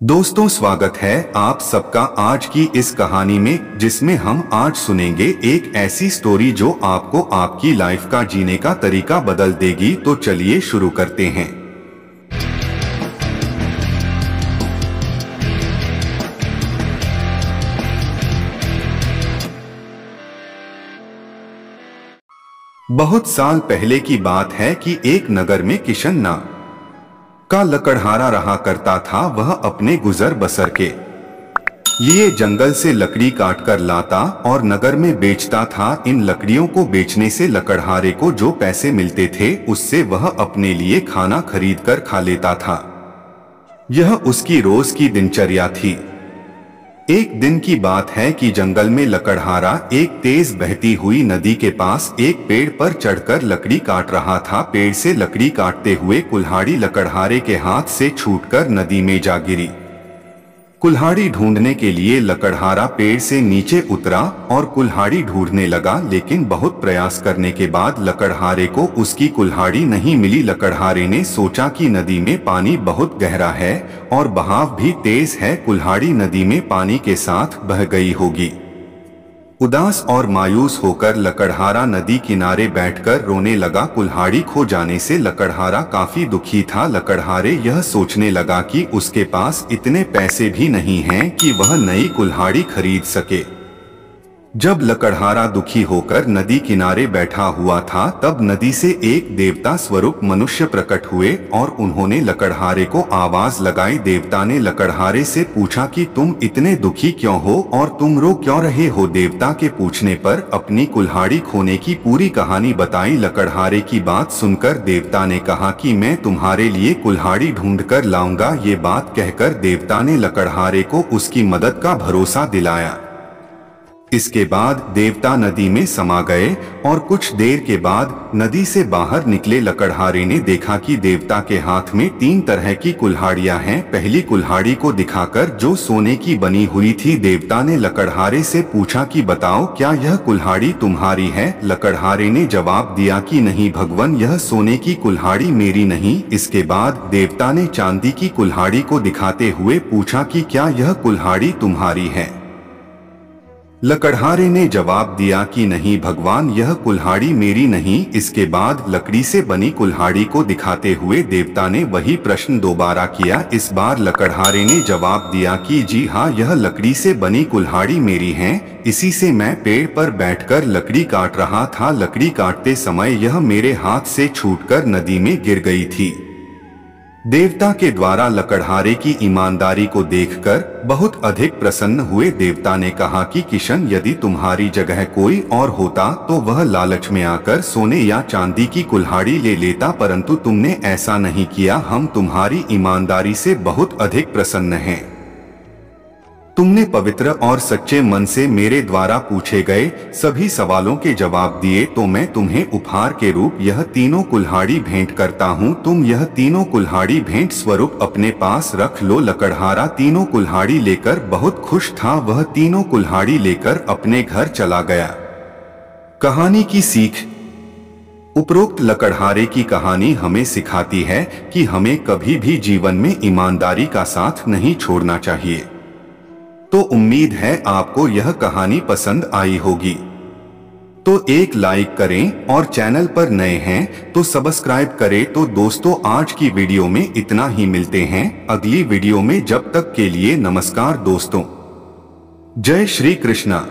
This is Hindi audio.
दोस्तों, स्वागत है आप सबका आज की इस कहानी में, जिसमें हम आज सुनेंगे एक ऐसी स्टोरी जो आपको आपकी लाइफ का जीने का तरीका बदल देगी। तो चलिए शुरू करते हैं। बहुत साल पहले की बात है कि एक नगर में किशन नाम का लकड़हारा रहा करता था। वह अपने गुजर बसर के लिए जंगल से लकड़ी काटकर लाता और नगर में बेचता था। इन लकड़ियों को बेचने से लकड़हारे को जो पैसे मिलते थे, उससे वह अपने लिए खाना खरीद कर खा लेता था। यह उसकी रोज की दिनचर्या थी। एक दिन की बात है कि जंगल में लकड़हारा एक तेज बहती हुई नदी के पास एक पेड़ पर चढ़कर लकड़ी काट रहा था। पेड़ से लकड़ी काटते हुए कुल्हाड़ी लकड़हारे के हाथ से छूटकर नदी में जा गिरी। कुल्हाड़ी ढूंढने के लिए लकड़हारा पेड़ से नीचे उतरा और कुल्हाड़ी ढूंढने लगा, लेकिन बहुत प्रयास करने के बाद लकड़हारे को उसकी कुल्हाड़ी नहीं मिली। लकड़हारे ने सोचा कि नदी में पानी बहुत गहरा है और बहाव भी तेज है, कुल्हाड़ी नदी में पानी के साथ बह गई होगी। उदास और मायूस होकर लकड़हारा नदी किनारे बैठकर रोने लगा। कुल्हाड़ी खो जाने से लकड़हारा काफी दुखी था। लकड़हारे यह सोचने लगा कि उसके पास इतने पैसे भी नहीं हैं कि वह नई कुल्हाड़ी खरीद सके। जब लकड़हारा दुखी होकर नदी किनारे बैठा हुआ था, तब नदी से एक देवता स्वरूप मनुष्य प्रकट हुए और उन्होंने लकड़हारे को आवाज लगाई। देवता ने लकड़हारे से पूछा कि तुम इतने दुखी क्यों हो और तुम रो क्यों रहे हो। देवता के पूछने पर अपनी कुल्हाड़ी खोने की पूरी कहानी बताई। लकड़हारे की बात सुनकर देवता ने कहा कि मैं तुम्हारे लिए कुल्हाड़ी ढूंढ कर लाऊंगा। ये बात कहकर देवता ने लकड़हारे को उसकी मदद का भरोसा दिलाया। इसके बाद देवता नदी में समा गए और कुछ देर के बाद नदी से बाहर निकले। लकड़हारे ने देखा कि देवता के हाथ में 3 तरह की कुल्हाड़ियां हैं। पहली कुल्हाड़ी को दिखाकर, जो सोने की बनी हुई थी, देवता ने लकड़हारे से पूछा कि बताओ, क्या यह कुल्हाड़ी तुम्हारी है। लकड़हारे ने जवाब दिया कि नहीं भगवान, यह सोने की कुल्हाड़ी मेरी नहीं। इसके बाद देवता ने चांदी की कुल्हाड़ी को दिखाते हुए पूछा कि क्या यह कुल्हाड़ी तुम्हारी है। लकड़हारे ने जवाब दिया कि नहीं भगवान, यह कुल्हाड़ी मेरी नहीं। इसके बाद लकड़ी से बनी कुल्हाड़ी को दिखाते हुए देवता ने वही प्रश्न दोबारा किया। इस बार लकड़हारे ने जवाब दिया कि जी हाँ, यह लकड़ी से बनी कुल्हाड़ी मेरी है। इसी से मैं पेड़ पर बैठकर लकड़ी काट रहा था। लकड़ी काटते समय यह मेरे हाथ से छूटकर नदी में गिर गई थी। देवता के द्वारा लकड़हारे की ईमानदारी को देखकर बहुत अधिक प्रसन्न हुए। देवता ने कहा कि किशन, यदि तुम्हारी जगह कोई और होता तो वह लालच में आकर सोने या चांदी की कुल्हाड़ी ले लेता, परंतु तुमने ऐसा नहीं किया। हम तुम्हारी ईमानदारी से बहुत अधिक प्रसन्न हैं। तुमने पवित्र और सच्चे मन से मेरे द्वारा पूछे गए सभी सवालों के जवाब दिए, तो मैं तुम्हें उपहार के रूप यह तीनों कुल्हाड़ी भेंट करता हूँ। तुम यह तीनों कुल्हाड़ी भेंट स्वरूप अपने पास रख लो। लकड़हारा तीनों कुल्हाड़ी लेकर बहुत खुश था। वह तीनों कुल्हाड़ी लेकर अपने घर चला गया। कहानी की सीख। उपरोक्त लकड़हारे की कहानी हमें सिखाती है कि हमें कभी भी जीवन में ईमानदारी का साथ नहीं छोड़ना चाहिए। तो उम्मीद है आपको यह कहानी पसंद आई होगी। तो एक लाइक करें और चैनल पर नए हैं तो सब्सक्राइब करें। तो दोस्तों, आज की वीडियो में इतना ही। मिलते हैं अगली वीडियो में। जब तक के लिए नमस्कार दोस्तों। जय श्री कृष्णा।